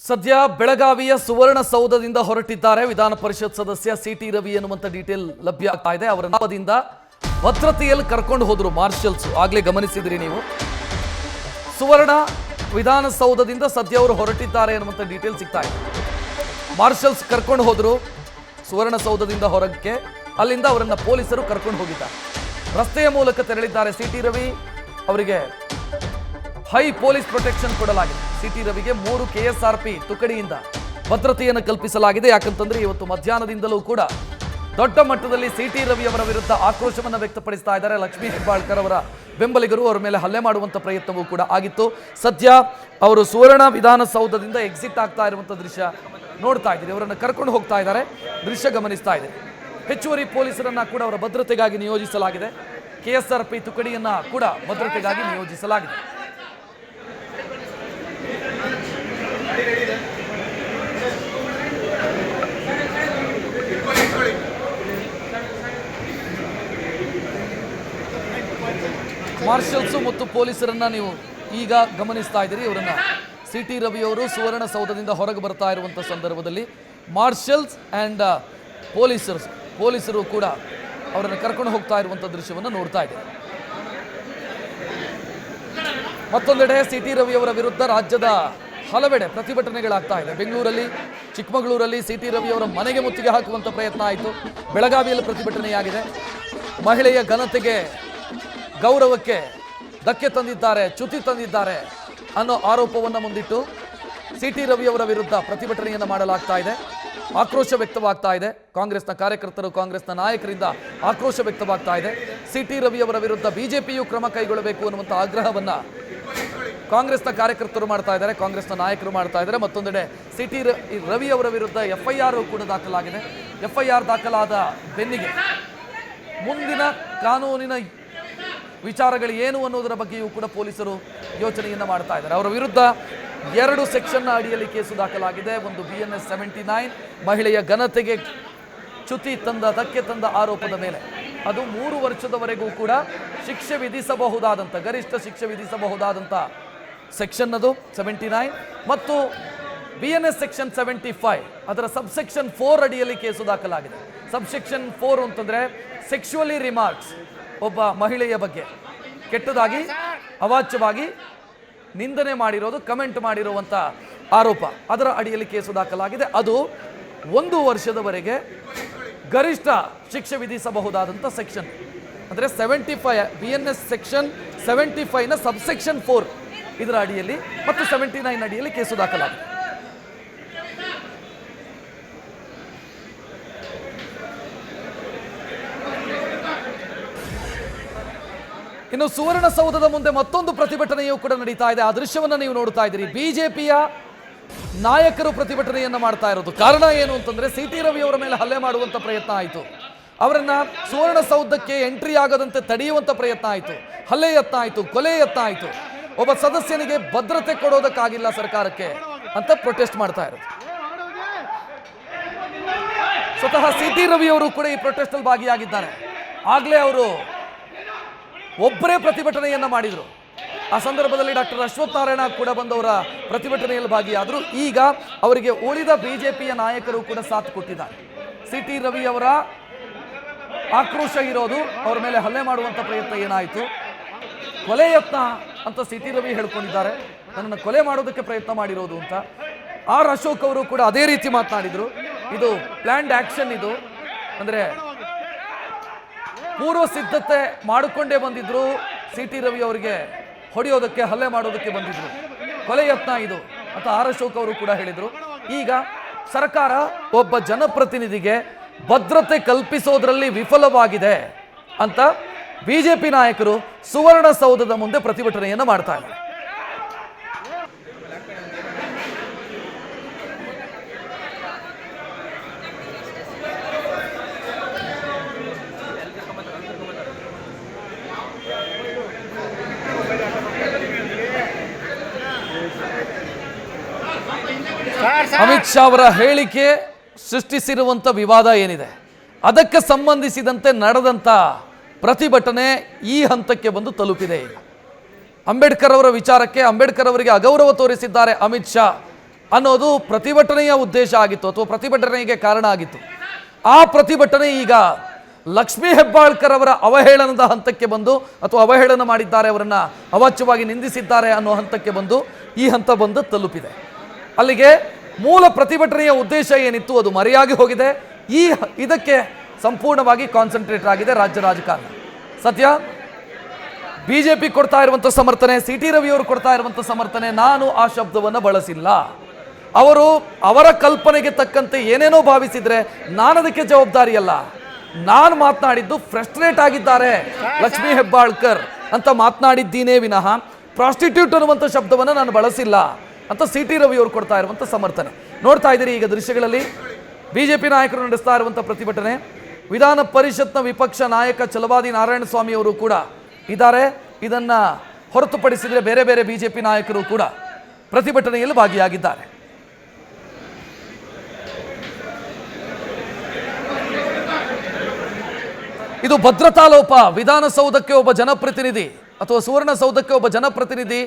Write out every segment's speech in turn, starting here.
ಸದ್ಯ ಬೆಳಗಾವಿಯ ಸುವರ್ಣಸೌಧದಿಂದ ಹೊರಟಿದ್ದಾರೆ ವಿಧಾನ ಪರಿಷತ್ ಸದಸ್ಯ ಸಿಟಿ ರವಿ ಎನ್ನುವಂತ ಡೀಟೇಲ್ ಲಭ್ಯ ಆಗ್ತಾ ಇದೆ. ಅವರ ನಾಮದಿಂದ ಭದ್ರತೆಯಲ್ಲಿ ಕರ್ಕೊಂಡು ಹೋದ್ರು ಮಾರ್ಷಲ್ಸ್. ಆಗ್ಲೇ ಗಮನಿಸಿದ್ರಿ ನೀವು. ಸುವರ್ಣ ವಿಧಾನಸೌಧದಿಂದ ಸದ್ಯ ಅವರು ಹೊರಟಿದ್ದಾರೆ ಎನ್ನುವಂತ ಡೀಟೇಲ್ ಸಿಗ್ತಾ ಇದೆ. ಮಾರ್ಷಲ್ಸ್ ಕರ್ಕೊಂಡು ಹೋದ್ರು ಸುವರ್ಣಸೌಧದಿಂದ ಹೊರಕ್ಕೆ. ಅಲ್ಲಿಂದ ಅವರನ್ನ ಪೊಲೀಸರು ಕರ್ಕೊಂಡು ಹೋಗಿದ್ದಾರೆ. ರಸ್ತೆಯ ಮೂಲಕ ತೆರಳಿದ್ದಾರೆ ಸಿಟಿ ರವಿ. ಅವರಿಗೆ ಹೈ ಪೊಲೀಸ್ ಪ್ರೊಟೆಕ್ಷನ್ ಕೊಡಲಾಗಿದೆ. ಸಿಟಿ ರವಿಗೆ 3 KSRP ತುಕಡಿಯಿಂದ ಭದ್ರತೆಯನ್ನು ಕಲ್ಪಿಸಲಾಗಿದೆ. ಯಾಕಂತಂದ್ರೆ ಇವತ್ತು ಮಧ್ಯಾಹ್ನದಿಂದಲೂ ಕೂಡ ದೊಡ್ಡ ಮಟ್ಟದಲ್ಲಿ ಸಿಟಿ ರವಿ ಅವರ ವಿರುದ್ಧ ಆಕ್ರೋಶವನ್ನು ವ್ಯಕ್ತಪಡಿಸ್ತಾ ಇದ್ದಾರೆ. ಲಕ್ಷ್ಮೀ ಹೆಬ್ಬಾಳ್ಕರ್ ಅವರ ಬೆಂಬಲಿಗರು ಅವರ ಮೇಲೆ ಹಲ್ಲೆ ಮಾಡುವಂತ ಪ್ರಯತ್ನವೂ ಕೂಡ ಆಗಿತ್ತು. ಸದ್ಯ ಅವರು ಸುವರ್ಣ ವಿಧಾನಸೌಧದಿಂದ ಎಕ್ಸಿಟ್ ಆಗ್ತಾ ಇರುವಂತ ದೃಶ್ಯ ನೋಡ್ತಾ ಇದ್ದೀರಿ. ಅವರನ್ನು ಕರ್ಕೊಂಡು ಹೋಗ್ತಾ ಇದ್ದಾರೆ. ದೃಶ್ಯ ಗಮನಿಸ್ತಾ ಇದೆ. ಹೆಚ್ಚುವರಿ ಪೊಲೀಸರನ್ನ ಕೂಡ ಅವರ ಭದ್ರತೆಗಾಗಿ ನಿಯೋಜಿಸಲಾಗಿದೆ. KSRP ತುಕಡಿಯನ್ನ ಕೂಡ ಭದ್ರತೆಗಾಗಿ ನಿಯೋಜಿಸಲಾಗಿದೆ. ಮಾರ್ಷಲ್ಸ್ ಮತ್ತು ಪೊಲೀಸರನ್ನ ನೀವು ಈಗ ಗಮನಿಸ್ತಾ ಇದ್ದೀರಿ. ಇವರನ್ನ ಸಿಟಿ ರವಿ ಅವರು ಸುವರ್ಣಸೌಧದಿಂದ ಹೊರಗೆ ಬರ್ತಾ ಇರುವಂಥ ಸಂದರ್ಭದಲ್ಲಿ ಮಾರ್ಷಲ್ಸ್ ಆ್ಯಂಡ್ ಪೊಲೀಸರು ಕೂಡ ಅವರನ್ನು ಕರ್ಕೊಂಡು ಹೋಗ್ತಾ ಇರುವಂಥ ದೃಶ್ಯವನ್ನು ನೋಡ್ತಾ ಇದ್ದೀರಿ. ಮತ್ತೊಂದೆಡೆ ಸಿಟಿ ರವಿ ಅವರ ವಿರುದ್ಧ ರಾಜ್ಯದ ಹಲವೆಡೆ ಪ್ರತಿಭಟನೆಗಳಾಗ್ತಾ ಇದೆ. ಬೆಂಗಳೂರಲ್ಲಿ, ಚಿಕ್ಕಮಗಳೂರಲ್ಲಿ ಸಿಟಿ ರವಿ ಅವರ ಮನೆಗೆ ಮುತ್ತಿಗೆ ಹಾಕುವಂಥ ಪ್ರಯತ್ನ ಆಯಿತು. ಬೆಳಗಾವಿಯಲ್ಲಿ ಪ್ರತಿಭಟನೆಯಾಗಿದೆ. ಮಹಿಳೆಯ ಘನತೆಗೆ, ಗೌರವಕ್ಕೆ ಧಕ್ಕೆ ತಂದಿದ್ದಾರೆ, ಚ್ಯುತಿ ತಂದಿದ್ದಾರೆ ಅನ್ನೋ ಆರೋಪವನ್ನು ಮುಂದಿಟ್ಟು ಸಿಟಿ ರವಿ ಅವರ ವಿರುದ್ಧ ಪ್ರತಿಭಟನೆಯನ್ನು ಮಾಡಲಾಗ್ತಾ ಇದೆ. ಆಕ್ರೋಶ ವ್ಯಕ್ತವಾಗ್ತಾ ಇದೆ. ಕಾಂಗ್ರೆಸ್ನ ಕಾರ್ಯಕರ್ತರು, ಕಾಂಗ್ರೆಸ್ನ ನಾಯಕರಿಂದ ಆಕ್ರೋಶ ವ್ಯಕ್ತವಾಗ್ತಾ ಇದೆ. ಸಿಟಿ ರವಿ ಅವರ ವಿರುದ್ಧ ಬಿಜೆಪಿಯು ಕ್ರಮ ಕೈಗೊಳ್ಳಬೇಕು ಅನ್ನುವಂಥ ಆಗ್ರಹವನ್ನ ಕಾಂಗ್ರೆಸ್ನ ಕಾರ್ಯಕರ್ತರು ಮಾಡ್ತಾ ಇದ್ದಾರೆ, ಕಾಂಗ್ರೆಸ್ನ ನಾಯಕರು ಮಾಡ್ತಾ ಇದ್ದಾರೆ. ಮತ್ತೊಂದೆಡೆ ಸಿಟಿ ರವಿ ಅವರ ವಿರುದ್ಧ FIR ಕೂಡ ದಾಖಲಾಗಿದೆ. FIR ದಾಖಲಾದ ಬೆನ್ನಿಗೆ ಮುಂದಿನ ಕಾನೂನಿನ ವಿಚಾರಗಳು ಏನು ಅನ್ನೋದರ ಬಗ್ಗೆಯೂ ಕೂಡ ಪೊಲೀಸರು ಯೋಚನೆಯನ್ನು ಮಾಡ್ತಾ ಇದ್ದಾರೆ. ಅವರ ವಿರುದ್ಧ 2 ಸೆಕ್ಷನ್ನ ಅಡಿಯಲ್ಲಿ ಕೇಸು ದಾಖಲಾಗಿದೆ. ಒಂದು BNS 79 ಮಹಿಳೆಯ ಘನತೆಗೆ ಚ್ಯುತಿ ತಂದ, ಧಕ್ಕೆ ತಂದ ಆರೋಪದ ಮೇಲೆ ಅದು 3 ವರ್ಷದವರೆಗೂ ಕೂಡ ಶಿಕ್ಷೆ ವಿಧಿಸಬಹುದಾದಂಥ, ಗರಿಷ್ಠ ಶಿಕ್ಷೆ ವಿಧಿಸಬಹುದಾದಂಥ ಸೆಕ್ಷನ್ ಅದು 79. ಮತ್ತು BNS ಸೆಕ್ಷನ್ 75 ಅದರ ಸಬ್ಸೆಕ್ಷನ್ 4 ಅಡಿಯಲ್ಲಿ ಕೇಸು ದಾಖಲಾಗಿದೆ. ಸಬ್ಸೆಕ್ಷನ್ 4 ಅಂತಂದರೆ ಸೆಕ್ಷುವಲಿ ರಿಮಾರ್ಕ್ಸ್, ಒಬ್ಬ ಮಹಿಳೆಯ ಬಗ್ಗೆ ಕೆಟ್ಟದಾಗಿ, ಅವಾಚ್ಯವಾಗಿ ನಿಂದನೆ ಮಾಡಿರೋದು, ಕಮೆಂಟ್ ಮಾಡಿರುವಂಥ ಆರೋಪ, ಅದರ ಅಡಿಯಲ್ಲಿ ಕೇಸು ದಾಖಲಾಗಿದೆ. ಅದು 1 ವರ್ಷದವರೆಗೆ ಗರಿಷ್ಠ ಶಿಕ್ಷೆ ವಿಧಿಸಬಹುದಾದಂಥ ಸೆಕ್ಷನ್. ಅಂದರೆ 75 BNS ಸೆಕ್ಷನ್ 75ನ ಸಬ್ಸೆಕ್ಷನ್ 4 ಇದರ ಅಡಿಯಲ್ಲಿ ಮತ್ತು 79 ಅಡಿಯಲ್ಲಿ ಕೇಸು ದಾಖಲಾಗಿದೆ. ಇನ್ನು ಸುವರ್ಣಸೌಧದ ಮುಂದೆ ಮತ್ತೊಂದು ಪ್ರತಿಭಟನೆಯೂ ಕೂಡ ನಡೀತಾ ಇದೆ. ಆ ದೃಶ್ಯವನ್ನು ನೀವು ನೋಡ್ತಾ ಇದ್ದೀರಿ. ಬಿಜೆಪಿಯ ನಾಯಕರು ಪ್ರತಿಭಟನೆಯನ್ನು ಮಾಡ್ತಾ ಇರೋದು. ಕಾರಣ ಏನು ಅಂತಂದ್ರೆ ಸಿಟಿ ರವಿ ಅವರ ಮೇಲೆ ಹಲ್ಲೆ ಮಾಡುವಂತ ಪ್ರಯತ್ನ ಆಯಿತು. ಅವರನ್ನ ಸುವರ್ಣಸೌಧಕ್ಕೆ ಎಂಟ್ರಿ ಆಗದಂತೆ ತಡೆಯುವಂತ ಪ್ರಯತ್ನ ಆಯಿತು. ಹಲ್ಲೆ ಯತ್ನ ಆಯಿತು, ಕೊಲೆ ಯತ್ನ ಆಯಿತು. ಒಬ್ಬ ಸದಸ್ಯನಿಗೆ ಭದ್ರತೆ ಕೊಡೋದಕ್ಕಾಗಿಲ್ಲ ಸರ್ಕಾರಕ್ಕೆ ಅಂತ ಪ್ರೊಟೆಸ್ಟ್ ಮಾಡ್ತಾ ಇರೋದು. ಸ್ವತಃ ಸಿಟಿ ರವಿ ಅವರು ಕೂಡ ಈ ಪ್ರೊಟೆಸ್ಟ್ ಅಲ್ಲಿ ಭಾಗಿಯಾಗಿದ್ದಾರೆ. ಆಗ್ಲೇ ಅವರು ಒಬ್ಬರೇ ಪ್ರತಿಭಟನೆಯನ್ನ ಮಾಡಿದ್ರು. ಆ ಸಂದರ್ಭದಲ್ಲಿ ಡಾಕ್ಟರ್ ಅಶ್ವಥ್ ನಾರಾಯಣ ಕೂಡ ಬಂದವರ ಪ್ರತಿಭಟನೆಯಲ್ಲಿ ಭಾಗಿಯಾದರು. ಈಗ ಅವರಿಗೆ ಉಳಿದ ಬಿಜೆಪಿಯ ನಾಯಕರು ಕೂಡ ಸಾಥ್ ಕೊಟ್ಟಿದ್ದಾರೆ. ಸಿಟಿ ರವಿ ಅವರ ಆಕ್ರೋಶ ಇರೋದು, ಅವರ ಮೇಲೆ ಹಲ್ಲೆ ಮಾಡುವಂಥ ಪ್ರಯತ್ನ ಏನಾಯಿತು, ಕೊಲೆ ಯತ್ನ ಅಂತ ಸಿಟಿ ರವಿ ಹೇಳ್ಕೊಂಡಿದ್ದಾರೆ. ನನ್ನನ್ನು ಕೊಲೆ ಮಾಡೋದಕ್ಕೆ ಪ್ರಯತ್ನ ಮಾಡಿರೋದು ಅಂತ. ಅಶೋಕ್ ಅವರು ಕೂಡ ಅದೇ ರೀತಿ ಮಾತನಾಡಿದರು. ಇದು ಪ್ಲಾನ್ಡ್ ಆಕ್ಷನ್, ಇದು ಅಂದರೆ ಪೂರ್ವ ಸಿದ್ಧತೆ ಮಾಡಿಕೊಂಡೇ ಬಂದಿದ್ರು. ಸಿಟಿ ರವಿ ಅವರಿಗೆ ಹೊಡೆಯೋದಕ್ಕೆ, ಹಲ್ಲೆ ಮಾಡೋದಕ್ಕೆ ಬಂದಿದ್ರು. ಕೊಲೆ ಯತ್ನ ಇದು ಅಂತ ಅಶೋಕ್ ಅವರು ಕೂಡ ಹೇಳಿದರು. ಈಗ ಸರ್ಕಾರ ಒಬ್ಬ ಜನಪ್ರತಿನಿಧಿಗೆ ಭದ್ರತೆ ಕಲ್ಪಿಸೋದ್ರಲ್ಲಿ ವಿಫಲವಾಗಿದೆ ಅಂತ ಬಿಜೆಪಿ ನಾಯಕರು ಸುವರ್ಣಸೌಧದ ಮುಂದೆ ಪ್ರತಿಭಟನೆಯನ್ನು ಮಾಡ್ತಾ ಇದ್ದಾರೆ. ಅಮಿತ್ ಶಾ ಅವರ ಹೇಳಿಕೆ ಸೃಷ್ಟಿಸಿರುವಂಥ ವಿವಾದ ಏನಿದೆ, ಅದಕ್ಕೆ ಸಂಬಂಧಿಸಿದಂತೆ ನಡೆದಂಥ ಪ್ರತಿಭಟನೆ ಈ ಹಂತಕ್ಕೆ ಬಂದು ತಲುಪಿದೆ. ಈಗ ಅಂಬೇಡ್ಕರ್ ಅವರ ವಿಚಾರಕ್ಕೆ, ಅಂಬೇಡ್ಕರ್ ಅವರಿಗೆ ಅಗೌರವ ತೋರಿಸಿದ್ದಾರೆ ಅಮಿತ್ ಶಾ ಅನ್ನೋದು ಪ್ರತಿಭಟನೆಯ ಉದ್ದೇಶ ಆಗಿತ್ತು ಅಥವಾ ಪ್ರತಿಭಟನೆಗೆ ಕಾರಣ ಆಗಿತ್ತು. ಆ ಪ್ರತಿಭಟನೆ ಈಗ ಲಕ್ಷ್ಮೀ ಹೆಬ್ಬಾಳ್ಕರ್ ಅವರ ಅವಹೇಳನದ ಹಂತಕ್ಕೆ ಬಂದು ಅಥವಾ ಅವಹೇಳನ ಮಾಡಿದ್ದಾರೆ, ಅವರನ್ನು ಅವಾಚ್ಯವಾಗಿ ನಿಂದಿಸಿದ್ದಾರೆ ಅನ್ನೋ ಹಂತಕ್ಕೆ ಬಂದು ಈ ಹಂತ ಬಂದು ತಲುಪಿದೆ. ಅಲ್ಲಿಗೆ ಮೂಲ ಪ್ರತಿಭಟನೆಯ ಉದ್ದೇಶ ಏನಿತ್ತು ಅದು ಮರೆಯಾಗಿ ಹೋಗಿದೆ. ಇದಕ್ಕೆ ಸಂಪೂರ್ಣವಾಗಿ ಕಾನ್ಸಂಟ್ರೇಟ್ ಆಗಿದೆ ರಾಜ್ಯ ರಾಜಕಾರಣ. ಸತ್ಯ ಬಿಜೆಪಿ ಕೊಡ್ತಾ ಇರುವಂಥ ಸಮರ್ಥನೆ, ಸಿ ಟಿ ರವಿ ಅವರು ಕೊಡ್ತಾ ಇರುವಂಥ ಸಮರ್ಥನೆ, ನಾನು ಆ ಶಬ್ದವನ್ನು ಬಳಸಿಲ್ಲ. ಅವರು ಅವರ ಕಲ್ಪನೆಗೆ ತಕ್ಕಂತೆ ಏನೇನೋ ಭಾವಿಸಿದ್ರೆ ನಾನು ಅದಕ್ಕೆ ಜವಾಬ್ದಾರಿಯಲ್ಲ. ನಾನು ಮಾತನಾಡಿದ್ದು ಫ್ರಸ್ಟ್ರೇಟ್ ಆಗಿದ್ದಾರೆ ಲಕ್ಷ್ಮೀ ಹೆಬ್ಬಾಳ್ಕರ್ ಅಂತ ಮಾತನಾಡಿದ್ದೀನೇ ವಿನಃ ಪ್ರಾಸ್ಟಿಟ್ಯೂಟ್ ಅನ್ನುವಂಥ ಶಬ್ದವನ್ನು ನಾನು ಬಳಸಿಲ್ಲ ಅಂತ ಸಿ ಟಿ ರವಿ ಅವರು ಕೊಡ್ತಾ ಇರುವಂಥ ಸಮರ್ಥನೆ. ನೋಡ್ತಾ ಇದ್ದೀರಿ ಈಗ ದೃಶ್ಯಗಳಲ್ಲಿ ಬಿಜೆಪಿ ನಾಯಕರು ನಡೆಸ್ತಾ ಇರುವಂಥ ಪ್ರತಿಭಟನೆ. ವಿಧಾನ ಪರಿಷತ್ನ ವಿಪಕ್ಷ ನಾಯಕ ಛಲವಾದಿ ನಾರಾಯಣಸ್ವಾಮಿ ಅವರು ಕೂಡ ಇದ್ದಾರೆ. ಇದನ್ನ ಹೊರತುಪಡಿಸಿದರೆ ಬೇರೆ ಬೇರೆ ಬಿಜೆಪಿ ನಾಯಕರು ಕೂಡ ಪ್ರತಿಭಟನೆಯಲ್ಲಿ ಭಾಗಿಯಾಗಿದ್ದಾರೆ. ಇದು ಭದ್ರತಾ ಲೋಪ. ವಿಧಾನಸೌಧಕ್ಕೆ ಒಬ್ಬ ಜನಪ್ರತಿನಿಧಿ ಅಥವಾ ಸುವರ್ಣಸೌಧಕ್ಕೆ ಒಬ್ಬ ಜನಪ್ರತಿನಿಧಿ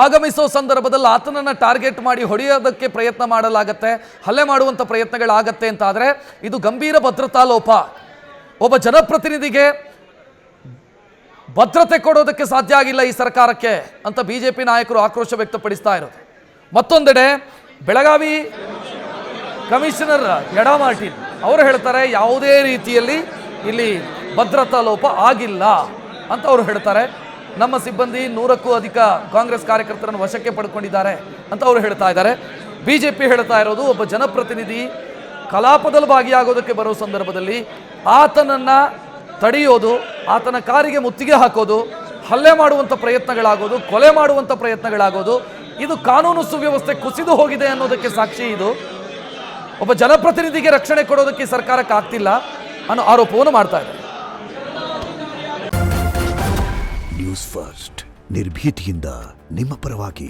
ಆಗಮಿಸೋ ಸಂದರ್ಭದಲ್ಲಿ ಆತನನ್ನು ಟಾರ್ಗೆಟ್ ಮಾಡಿ ಹೊಡೆಯೋದಕ್ಕೆ ಪ್ರಯತ್ನ ಮಾಡಲಾಗತ್ತೆ, ಹಲ್ಲೆ ಮಾಡುವಂಥ ಪ್ರಯತ್ನಗಳಾಗತ್ತೆ ಅಂತ ಆದರೆ ಇದು ಗಂಭೀರ ಭದ್ರತಾ ಲೋಪ. ಒಬ್ಬ ಜನಪ್ರತಿನಿಧಿಗೆ ಭದ್ರತೆ ಕೊಡೋದಕ್ಕೆ ಸಾಧ್ಯ ಆಗಿಲ್ಲ ಈ ಸರ್ಕಾರಕ್ಕೆ ಅಂತ ಬಿಜೆಪಿ ನಾಯಕರು ಆಕ್ರೋಶ ವ್ಯಕ್ತಪಡಿಸ್ತಾ ಇರೋದು. ಮತ್ತೊಂದೆಡೆ ಬೆಳಗಾವಿ ಕಮಿಷನರ್ ಯಡಾ ಮಾರ್ಟಿನ್ ಅವರು ಹೇಳ್ತಾರೆ ಯಾವುದೇ ರೀತಿಯಲ್ಲಿ ಇಲ್ಲಿ ಭದ್ರತಾ ಲೋಪ ಆಗಿಲ್ಲ ಅಂತ ಅವರು ಹೇಳ್ತಾರೆ. ನಮ್ಮ ಸಿಬ್ಬಂದಿ 100ಕ್ಕೂ ಅಧಿಕ ಕಾಂಗ್ರೆಸ್ ಕಾರ್ಯಕರ್ತರನ್ನು ವಶಕ್ಕೆ ಪಡ್ಕೊಂಡಿದ್ದಾರೆ ಅಂತ ಅವರು ಹೇಳ್ತಾ ಇದ್ದಾರೆ. ಬಿಜೆಪಿ ಹೇಳ್ತಾ ಇರೋದು ಒಬ್ಬ ಜನಪ್ರತಿನಿಧಿ ಕಲಾಪದಲ್ಲಿ ಭಾಗಿಯಾಗೋದಕ್ಕೆ ಬರೋ ಸಂದರ್ಭದಲ್ಲಿ ಆತನನ್ನು ತಡೆಯೋದು, ಆತನ ಕಾರಿಗೆ ಮುತ್ತಿಗೆ ಹಾಕೋದು, ಹಲ್ಲೆ ಮಾಡುವಂಥ ಪ್ರಯತ್ನಗಳಾಗೋದು, ಕೊಲೆ ಮಾಡುವಂಥ ಪ್ರಯತ್ನಗಳಾಗೋದು, ಇದು ಕಾನೂನು ಸುವ್ಯವಸ್ಥೆ ಕುಸಿದು ಹೋಗಿದೆ ಅನ್ನೋದಕ್ಕೆ ಸಾಕ್ಷಿ. ಇದು ಒಬ್ಬ ಜನಪ್ರತಿನಿಧಿಗೆ ರಕ್ಷಣೆ ಕೊಡೋದಕ್ಕೆ ಸರ್ಕಾರಕ್ಕೆ ಆಗ್ತಿಲ್ಲ ಅನ್ನೋ ಆರೋಪವನ್ನು ಮಾಡ್ತಾ ಇದ್ದಾರೆ. ನ್ಯೂಸ್ ಫಸ್ಟ್ ನಿರ್ಭೀತಿಯಿಂದ ನಿಮ್ಮ ಪರವಾಗಿ.